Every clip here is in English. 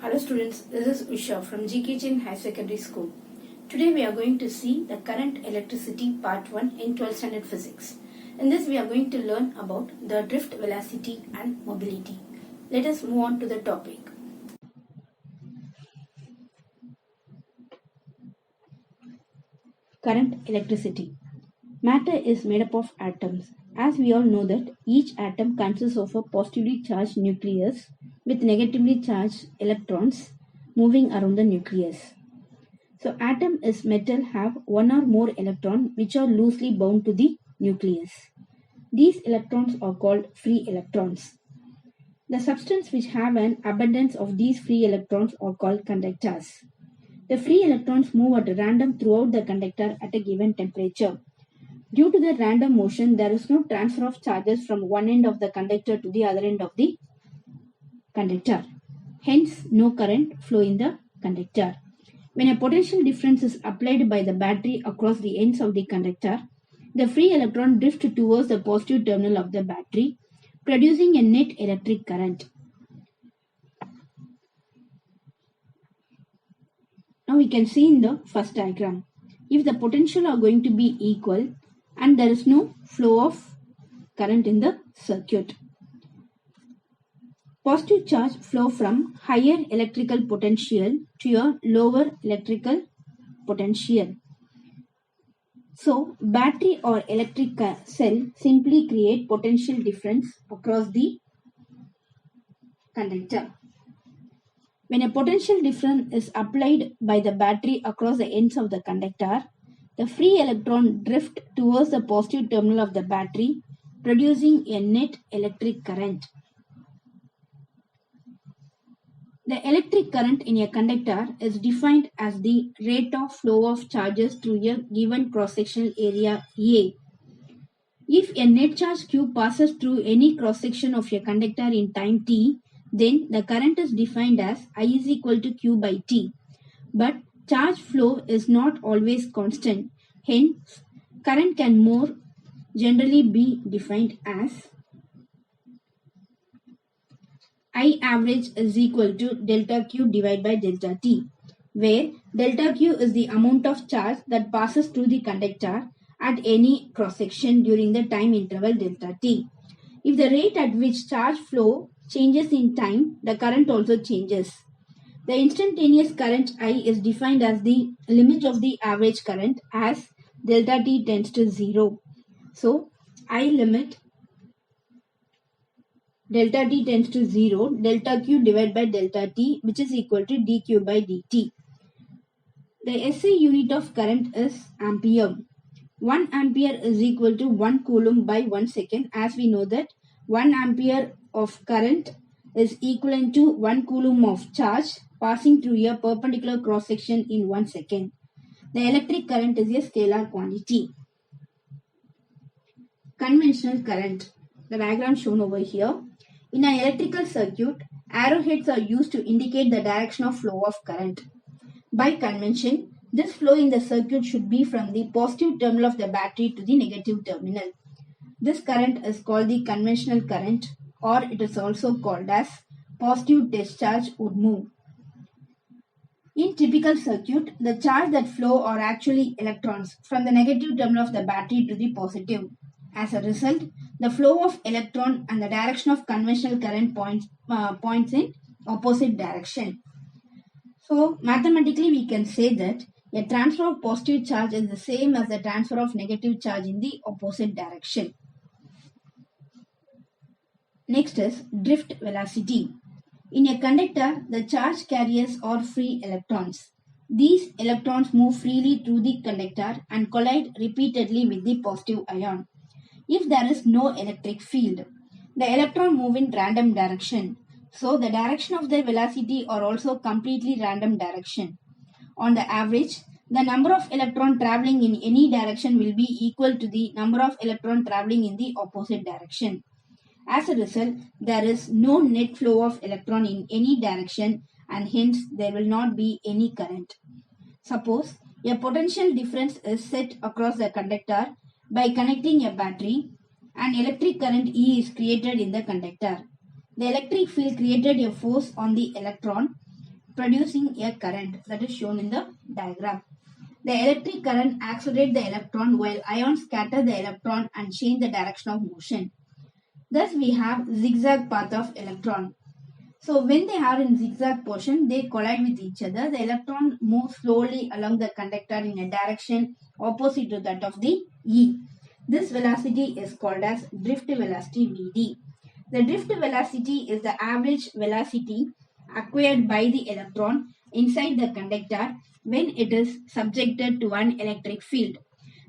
Hello students, this is Usha from GK Chin High Secondary School. Today we are going to see the current electricity part 1 in 12th standard physics. In this we are going to learn about the drift velocity and mobility. Let us move on to the topic. Current electricity. Matter is made up of atoms. As we all know that each atom consists of a positively charged nucleus with negatively charged electrons moving around the nucleus. So atom is metal have one or more electrons which are loosely bound to the nucleus. These electrons are called free electrons. The substance which have an abundance of these free electrons are called conductors. The free electrons move at random throughout the conductor at a given temperature. Due to the random motion, there is no transfer of charges from one end of the conductor to the other end of the conductor. Hence, no current flow in the conductor. When a potential difference is applied by the battery across the ends of the conductor, the free electron drifts towards the positive terminal of the battery, producing a net electric current. Now we can see in the first diagram, if the potential are going to be equal and there is no flow of current in the circuit. Positive charge flow from higher electrical potential to a lower electrical potential. So, battery or electric cell simply create potential difference across the conductor. When a potential difference is applied by the battery across the ends of the conductor, the free electron drift towards the positive terminal of the battery, producing a net electric current. The electric current in a conductor is defined as the rate of flow of charges through a given cross-sectional area A. If a net charge Q passes through any cross-section of a conductor in time t, then the current is defined as I is equal to Q by T. But charge flow is not always constant. Hence, current can more generally be defined as I average is equal to delta Q divided by delta T, where delta Q is the amount of charge that passes through the conductor at any cross-section during the time interval delta T. If the rate at which charge flow changes in time, the current also changes. The instantaneous current I is defined as the limit of the average current as delta T tends to 0. So, I limit delta T tends to 0, delta Q divided by delta T, which is equal to dQ by dt. The SI unit of current is ampere. 1 ampere is equal to 1 coulomb by 1 second, as we know that 1 ampere of current is equivalent to 1 coulomb of charge passing through a perpendicular cross section in 1 second. The electric current is a scalar quantity. Conventional current. The diagram shown over here. In an electrical circuit, arrowheads are used to indicate the direction of flow of current. By convention, this flow in the circuit should be from the positive terminal of the battery to the negative terminal. This current is called the conventional current, or it is also called as positive discharge would move. In typical circuit, the charge that flow are actually electrons from the negative terminal of the battery to the positive. As a result, the flow of electron and the direction of conventional current points in opposite direction. So, mathematically we can say that a transfer of positive charge is the same as the transfer of negative charge in the opposite direction. Next is drift velocity. In a conductor, the charge carriers are free electrons. These electrons move freely through the conductor and collide repeatedly with the positive ion. If there is no electric field, the electron move in random direction. So the direction of their velocity are also completely random direction. On the average, the number of electrons traveling in any direction will be equal to the number of electrons traveling in the opposite direction. As a result, there is no net flow of electron in any direction and hence there will not be any current. Suppose a potential difference is set across the conductor by connecting a battery. An electric current E is created in the conductor. The electric field created a force on the electron producing a current that is shown in the diagram. The electric current accelerates the electron while ions scatter the electron and change the direction of motion. Thus we have zigzag path of electron. So when they are in zigzag portion, they collide with each other. The electron moves slowly along the conductor in a direction opposite to that of the E. This velocity is called as drift velocity Vd. The drift velocity is the average velocity acquired by the electron inside the conductor when it is subjected to an electric field.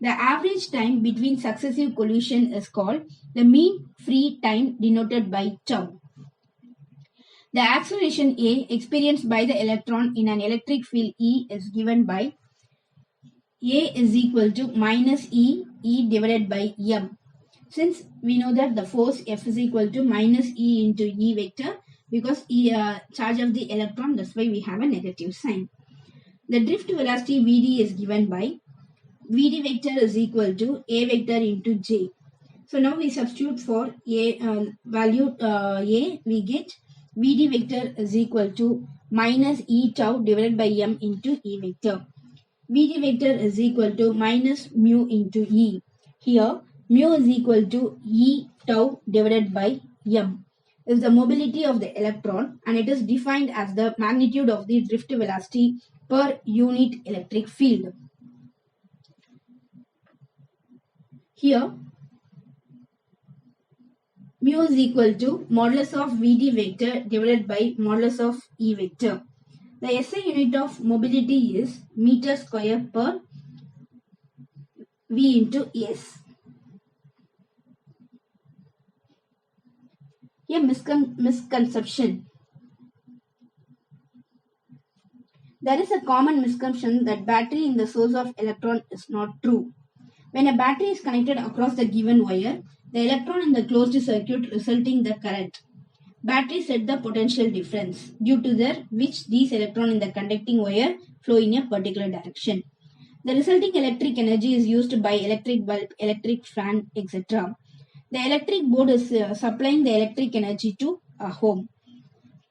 The average time between successive collision is called the mean free time, denoted by tau. The acceleration A experienced by the electron in an electric field E is given by A is equal to minus E divided by M. Since we know that the force F is equal to minus E into E vector, because charge of the electron, that's why we have a negative sign. The drift velocity Vd is given by Vd vector is equal to A vector into J. So now we substitute for A value A, we get Vd vector is equal to minus E tau divided by M into E vector. Vd vector is equal to minus mu into E. Here mu is equal to E tau divided by M. Is the mobility of the electron, and it is defined as the magnitude of the drift velocity per unit electric field. Here mu is equal to modulus of Vd vector divided by modulus of E vector. The SI unit of mobility is meter square per V into S. A misconception. There is a common misconception that battery in the source of electron is not true. When a battery is connected across the given wire, the electron in the closed circuit resulting the current. Battery set the potential difference, due to which these electrons in the conducting wire flow in a particular direction. The resulting electric energy is used by electric bulb, electric fan, etc. The electric board is supplying the electric energy to a home.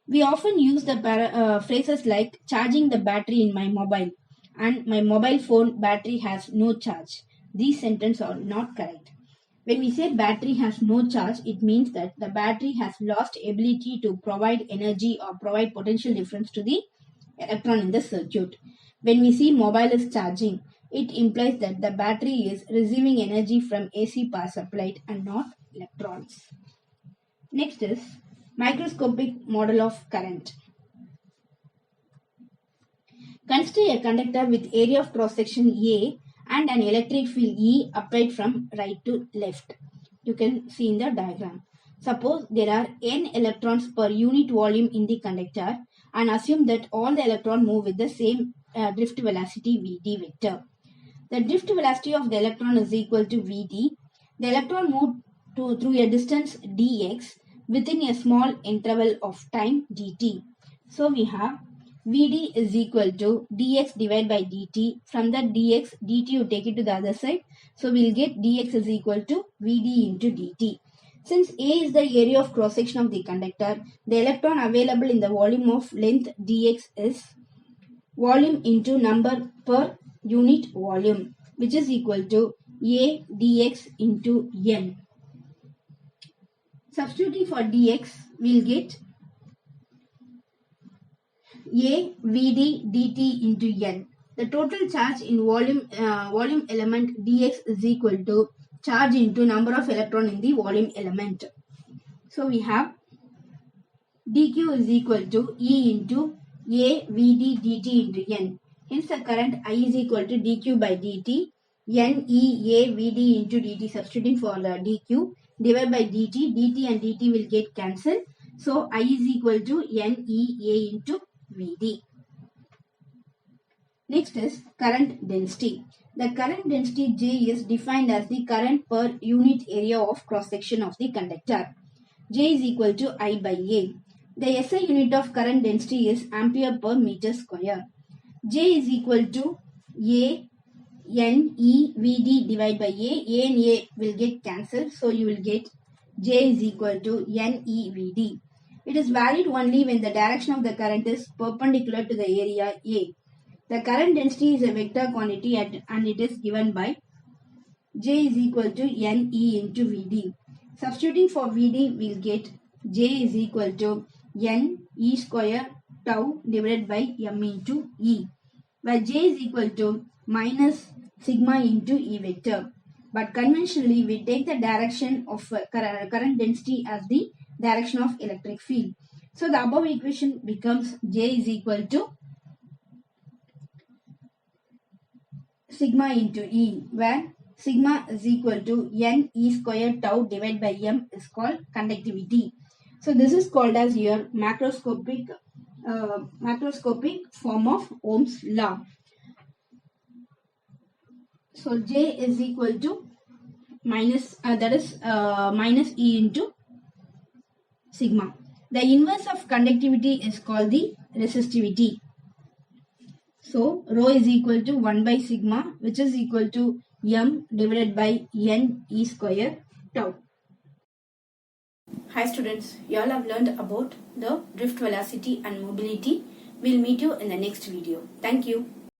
We often use the phrases like charging the battery in my mobile and my mobile phone battery has no charge. These sentences are not correct. When we say battery has no charge, it means that the battery has lost ability to provide energy or provide potential difference to the electron in the circuit. When we see mobile is charging, it implies that the battery is receiving energy from AC power supplied and not electrons. Next is microscopic model of current. Consider a conductor with area of cross section A and an electric field E applied from right to left. You can see in the diagram. Suppose there are n electrons per unit volume in the conductor, and assume that all the electrons move with the same drift velocity Vd vector. The drift velocity of the electron is equal to Vd. The electron moved through a distance dx within a small interval of time dt. So we have Vd is equal to dx divided by dt. From that dx, dt you take it to the other side. So we'll get dx is equal to Vd into dt. Since A is the area of cross section of the conductor, the electron available in the volume of length dx is volume into number per unit volume, which is equal to A dx into n. Substituting for dx, we'll get A Vd dt into n. The total charge in volume element dx is equal to charge into number of electron in the volume element. So we have dq is equal to E into A Vd dt into n. Hence the current I is equal to dq by dt, n E A Vd into dt, substituting for the dq, divided by dt and dt will get cancelled. So I is equal to n E A into Vd. Next is current density. The current density J is defined as the current per unit area of cross section of the conductor. J is equal to I by A. The SI unit of current density is ampere per meter square. J is equal to A N E Vd divided by A and A will get cancelled. So you will get J is equal to N E Vd. It is valid only when the direction of the current is perpendicular to the area A. The current density is a vector quantity and it is given by J is equal to NE into VD. Substituting for VD, we'll get J is equal to N E square tau divided by M into E, where J is equal to minus sigma into E vector. But conventionally, we take the direction of current density as the direction of electric field. So the above equation becomes J is equal to sigma into E, where sigma is equal to N E square tau divided by M is called conductivity. So this is called as your macroscopic form of Ohm's law. So J is equal to minus minus E into sigma. The inverse of conductivity is called the resistivity. So rho is equal to 1 by sigma, which is equal to M divided by N E square tau. Hi students, you all have learned about the drift velocity and mobility. We'll meet you in the next video. Thank you.